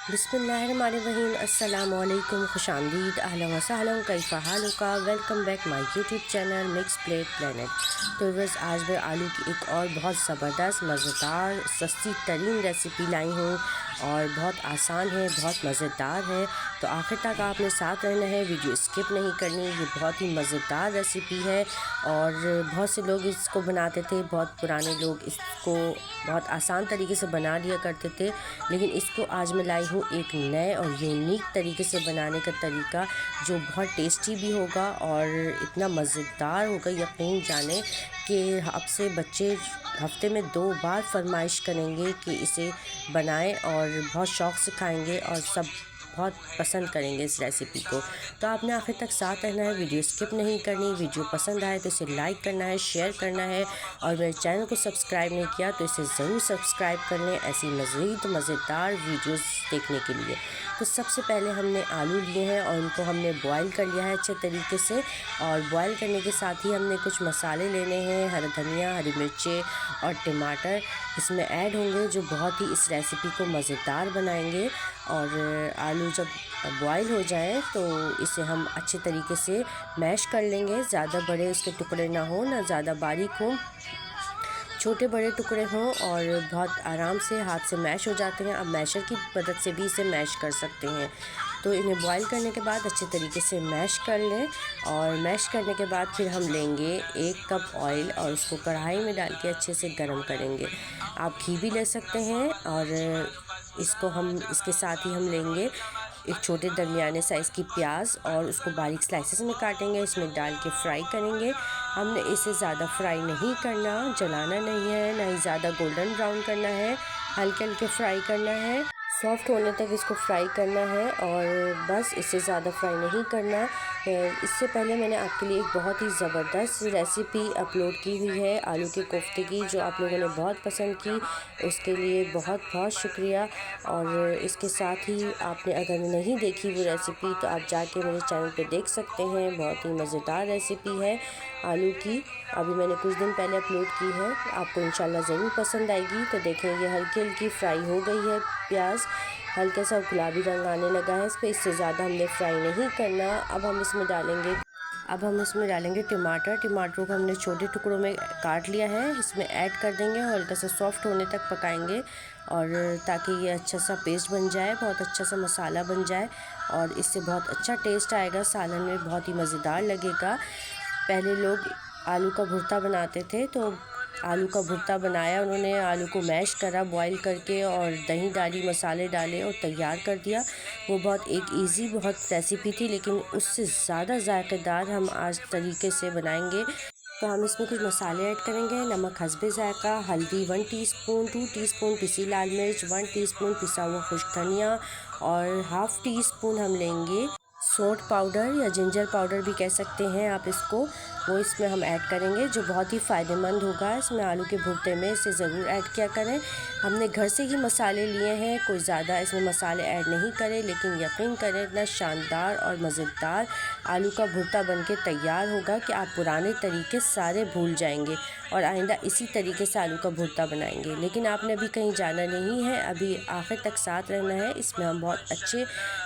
बिस्मिल्लाहिर्रहमानिर्रहीम अस्सलाम वालेकुम खुशामदीद अहलन व सहलन कैफ़ा हालुका। Welcome back my YouTube channel mix plate planet. तो बस आज मैं आलू की एक और बहुत ज़बरदस्त मज़ेदार सस्ती तरीन रेसिपी लाई हूँ और बहुत आसान है, बहुत मज़ेदार है। तो आखिर तक आपने साथ रहना है, वीडियो स्किप नहीं करनी। ये बहुत ही मज़ेदार रेसिपी है और बहुत से लोग इसको बनाते थे, बहुत पुराने लोग इसको बहुत आसान तरीके से बना लिया करते थे, लेकिन इसको आज मैं लाई हूँ एक नए और यूनिक तरीके से बनाने का तरीका, जो बहुत टेस्टी भी होगा और इतना मज़ेदार होगा यकीन जाने कि आपसे बच्चे हफ्ते में 2 बार फरमाइश करेंगे कि इसे बनाएं और बहुत शौक़ से खाएंगे और सब बहुत पसंद करेंगे इस रेसिपी को। तो आपने आखिर तक साथ रहना है, वीडियो स्किप नहीं करनी। वीडियो पसंद आए तो इसे लाइक करना है, शेयर करना है और मेरे चैनल को सब्सक्राइब नहीं किया तो इसे ज़रूर सब्सक्राइब कर लें ऐसी मज़ीद मज़ेदार वीडियोस देखने के लिए। तो सबसे पहले हमने आलू लिए हैं और उनको हमने बॉईल कर लिया है अच्छे तरीके से। और बॉईल करने के साथ ही हमने कुछ मसाले लेने हैं, हरा धनिया, हरी मिर्चें और टमाटर इसमें ऐड होंगे, जो बहुत ही इस रेसिपी को मज़ेदार बनाएंगे। और आलू जब बॉईल हो जाए तो इसे हम अच्छे तरीके से मैश कर लेंगे। ज़्यादा बड़े इसके टुकड़े ना हो, ना ज़्यादा बारीक हो, छोटे बड़े टुकड़े हों और बहुत आराम से हाथ से मैश हो जाते हैं। आप मैशर की मदद से भी इसे मैश कर सकते हैं। तो इन्हें बॉईल करने के बाद अच्छे तरीके से मैश कर लें और मैश करने के बाद फिर हम लेंगे 1 कप ऑयल और उसको कढ़ाई में डाल के अच्छे से गर्म करेंगे। आप घी भी ले सकते हैं और इसको हम इसके साथ ही हम लेंगे एक छोटे दरमियाने साइज़ की प्याज और उसको बारीक स्लाइसेस में काटेंगे, इसमें डाल के फ्राई करेंगे। हमने इसे ज़्यादा फ्राई नहीं करना, जलाना नहीं है, ना ही ज़्यादा गोल्डन ब्राउन करना है, हल्के हल्के फ्राई करना है, सॉफ्ट होने तक इसको फ्राई करना है और बस इससे ज़्यादा फ्राई नहीं करना। इससे पहले मैंने आपके लिए एक बहुत ही ज़बरदस्त रेसिपी अपलोड की हुई है आलू के कोफ्ते की, जो आप लोगों ने बहुत पसंद की, उसके लिए बहुत बहुत शुक्रिया। और इसके साथ ही आपने अगर नहीं देखी वो रेसिपी तो आप जाके मेरे चैनल पे देख सकते हैं। बहुत ही मज़ेदार रेसिपी है आलू की, अभी मैंने कुछ दिन पहले अपलोड की है, आपको इंशाल्लाह ज़रूर पसंद आएगी। तो देखें ये हल्की हल्की फ्राई हो गई है, प्याज हल्का सा गुलाबी रंग आने लगा है इस पर, इससे ज़्यादा हमने फ्राई नहीं करना। अब हम इसमें डालेंगे टमाटर। टमाटरों को हमने छोटे टुकड़ों में काट लिया है, इसमें ऐड कर देंगे और हल्का सा सॉफ्ट होने तक पकाएंगे और ताकि ये अच्छा सा पेस्ट बन जाए, बहुत अच्छा सा मसाला बन जाए और इससे बहुत अच्छा टेस्ट आएगा, सालन में बहुत ही मज़ेदार लगेगा। पहले लोग आलू का भुर्ता बनाते थे, तो आलू का भुर्ता बनाया उन्होंने, आलू को मैश करा बॉईल करके और दही डाली, मसाले डाले और तैयार कर दिया। वो बहुत एक इजी बहुत रेसिपी थी, लेकिन उससे ज़्यादा जायकेदार हम आज तरीके से बनाएंगे। तो हम इसमें कुछ मसाले ऐड करेंगे, नमक हस्बे ज़ायक़ा, हल्दी 1 टीस्पून, 2 टीस्पून पिसी लाल मिर्च, 1 टीस्पून पिसा हुआ खुश्क धनिया और हाफ़ टी स्पून हम लेंगे सौंठ पाउडर या जिंजर पाउडर भी कह सकते हैं आप इसको, वो इसमें हम ऐड करेंगे, जो बहुत ही फ़ायदेमंद होगा इसमें आलू के भुर्ते में, इसे ज़रूर ऐड किया करें। हमने घर से ही मसाले लिए हैं, कोई ज़्यादा इसमें मसाले ऐड नहीं करें, लेकिन यकीन करें इतना शानदार और मज़ेदार आलू का भुर्ता बनके तैयार होगा कि आप पुराने तरीके सारे भूल जाएंगे और आइंदा इसी तरीके से आलू का भुर्ता बनाएंगे। लेकिन आपने अभी कहीं जाना नहीं है, अभी आखिर तक साथ रहना है, इसमें हम बहुत अच्छे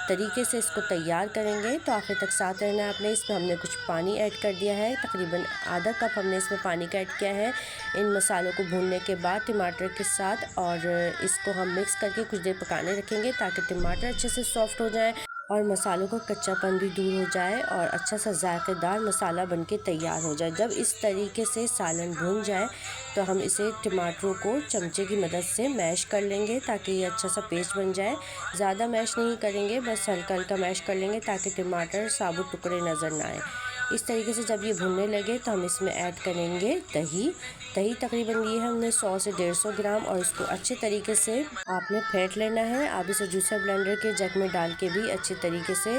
तरीके से इसको तैयार करेंगे। तो आखिर तक साथ रहना है आपने। इसमें हमने कुछ पानी ऐड कर दिया है, तकरीबन आधा कप हमने इसमें पानी का ऐड किया है इन मसालों को भूनने के बाद टमाटर के साथ, और इसको हम मिक्स करके कुछ देर पकाने रखेंगे ताकि टमाटर अच्छे से सॉफ्ट हो जाए और मसालों का कच्चापन भी दूर हो जाए और अच्छा सा जायकेदार मसाला बनके तैयार हो जाए। जब इस तरीके से सालन भून जाए तो हम इसे टमाटरों को चमचे की मदद से मैश कर लेंगे ताकि ये अच्छा सा पेस्ट बन जाए। ज़्यादा मैश नहीं करेंगे, बस हल्का हल्का मैश कर लेंगे ताकि टमाटर साबुत टुकड़े नज़र ना आए। इस तरीके से जब ये भुनने लगे तो हम इसमें ऐड करेंगे दही। तकरीबन लिए हमने 100 से 150 ग्राम और इसको अच्छे तरीके से आपने फेंट लेना है। आप इसे जूसर ब्लेंडर के जग में डाल के भी अच्छे तरीके से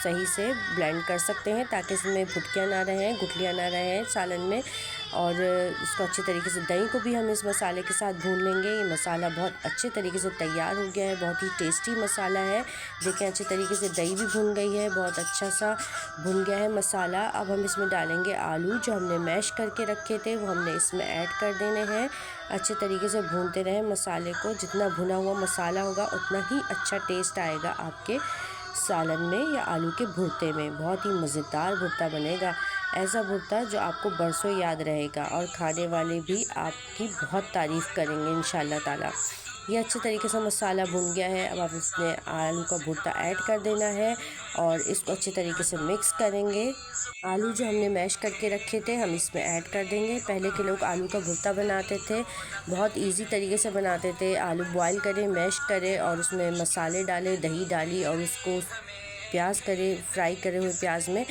सही से ब्लेंड कर सकते हैं ताकि इसमें भुटकियाँ ना रहें, गुठलियाँ ना रहें सालन में। और इसको अच्छे तरीके से दही को भी हम इस मसाले के साथ भून लेंगे। ये मसाला बहुत अच्छे तरीके से तैयार हो गया है, बहुत ही टेस्टी मसाला है। देखें अच्छे तरीके से दही भी भुन गई है, बहुत अच्छा सा भुन गया है मसाला। अब हम इसमें डालेंगे आलू जो हमने मैश करके रखे थे, वो हमने इसमें ऐड कर देने हैं। अच्छे तरीके से भूनते रहें मसाले को। जितना भुना हुआ मसाला होगा उतना ही अच्छा टेस्ट आएगा आपके सालन में या आलू के भुर्ते में। बहुत ही मज़ेदार भुर्ता बनेगा, ऐसा भुर्ता जो आपको बरसों याद रहेगा और खाने वाले भी आपकी बहुत तारीफ़ करेंगे इंशाल्लाह ताला। ये अच्छे तरीके से मसाला भुन गया है। अब आप इसमें आलू का भुर्ता ऐड कर देना है और इसको अच्छे तरीके से मिक्स करेंगे। आलू जो हमने मैश करके रखे थे हम इसमें ऐड कर देंगे। पहले के लोग आलू का भुर्ता बनाते थे, बहुत इजी तरीके से बनाते थे। आलू बॉईल करें, मैश करें और उसमें मसाले डालें, दही डाली और उसको प्याज करे, फ्राई करे हुए प्याज में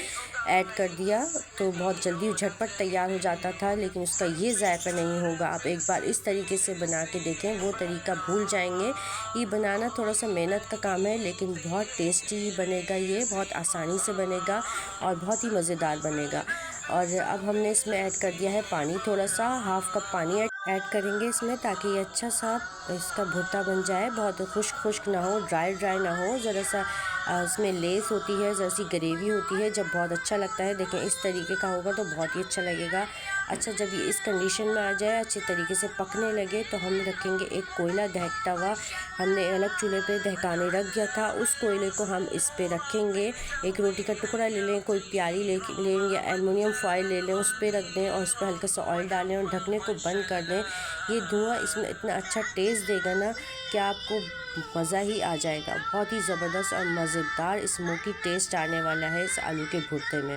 ऐड कर दिया तो बहुत जल्दी झटपट तैयार हो जाता था। लेकिन उसका ये जायका नहीं होगा। आप एक बार इस तरीके से बना के देखें, वो तरीका भूल जाएंगे। ये बनाना थोड़ा सा मेहनत का काम है लेकिन बहुत टेस्टी बनेगा, ये बहुत आसानी से बनेगा और बहुत ही मज़ेदार बनेगा। और अब हमने इसमें ऐड कर दिया है पानी, थोड़ा सा हाफ़ कप पानी ऐड करेंगे इसमें ताकि ये अच्छा सा इसका भुर्ता बन जाए। बहुत खुश्क ना हो, ड्राई ना हो, ज़रा सा इसमें लेस होती है, ज़रा सी ग्रेवी होती है, जब बहुत अच्छा लगता है। देखें इस तरीके का होगा तो बहुत ही अच्छा लगेगा। अच्छा जब ये इस कंडीशन में आ जाए, अच्छे तरीके से पकने लगे, तो हम रखेंगे एक कोयला दहकता हुआ। हमने अलग चूल्हे पे दहकाने रख दिया था, उस कोयले को हम इस पे रखेंगे। एक रोटी का टुकड़ा ले लें, कोई प्याली लें या एलुमिनियम फॉयल ले लें, उस पर रख दें और उस पर हल्का सा ऑयल डालें और ढकने को बंद कर दें। ये धुआं इसमें इतना अच्छा टेस्ट देगा ना कि आपको मज़ा ही आ जाएगा। बहुत ही ज़बरदस्त और मज़ेदार स्मोकी टेस्ट आने वाला है इस आलू के भुर्ते में।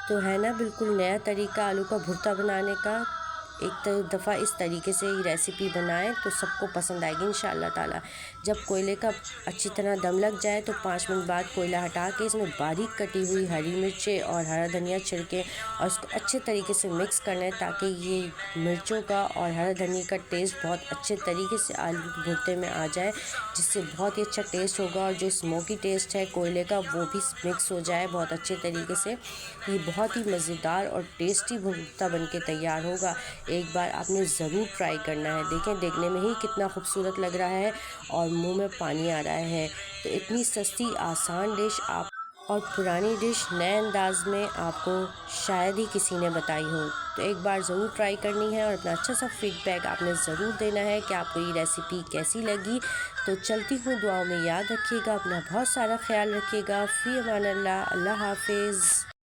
तो है ना बिल्कुल नया तरीका आलू का भुर्ता बनाने का। एक दफ़ा इस तरीके से ये रेसिपी बनाएं तो सबको पसंद आएगी इंशाल्लाह ताला। जब कोयले का अच्छी तरह दम लग जाए तो 5 मिनट बाद कोयला हटा के इसमें बारीक कटी हुई हरी मिर्चें और हरा धनिया छिड़कें और इसको अच्छे तरीके से मिक्स करना है ताकि ये मिर्चों का और हरा धनिया का टेस्ट बहुत अच्छे तरीके से आलू के भुर्ते में आ जाए, जिससे बहुत ही अच्छा टेस्ट होगा और जो स्मोकी टेस्ट है कोयले का वो भी मिक्स हो जाए बहुत अच्छे तरीके से। ये बहुत ही मज़ेदार और टेस्टी भुर्ता बन के तैयार होगा। एक बार आपने ज़रूर ट्राई करना है। देखें देखने में ही कितना खूबसूरत लग रहा है और मुंह में पानी आ रहा है। तो इतनी सस्ती आसान डिश आप और पुरानी डिश नए अंदाज में आपको शायद ही किसी ने बताई हो। तो एक बार ज़रूर ट्राई करनी है और अपना अच्छा सा फीडबैक आपने ज़रूर देना है कि आपको ये रेसिपी कैसी लगी। तो चलती हूँ, दुआओं में याद रखिएगा, अपना बहुत सारा ख्याल रखिएगा। फ़ी अमान अल्लाह, अल्लाह हाफिज़।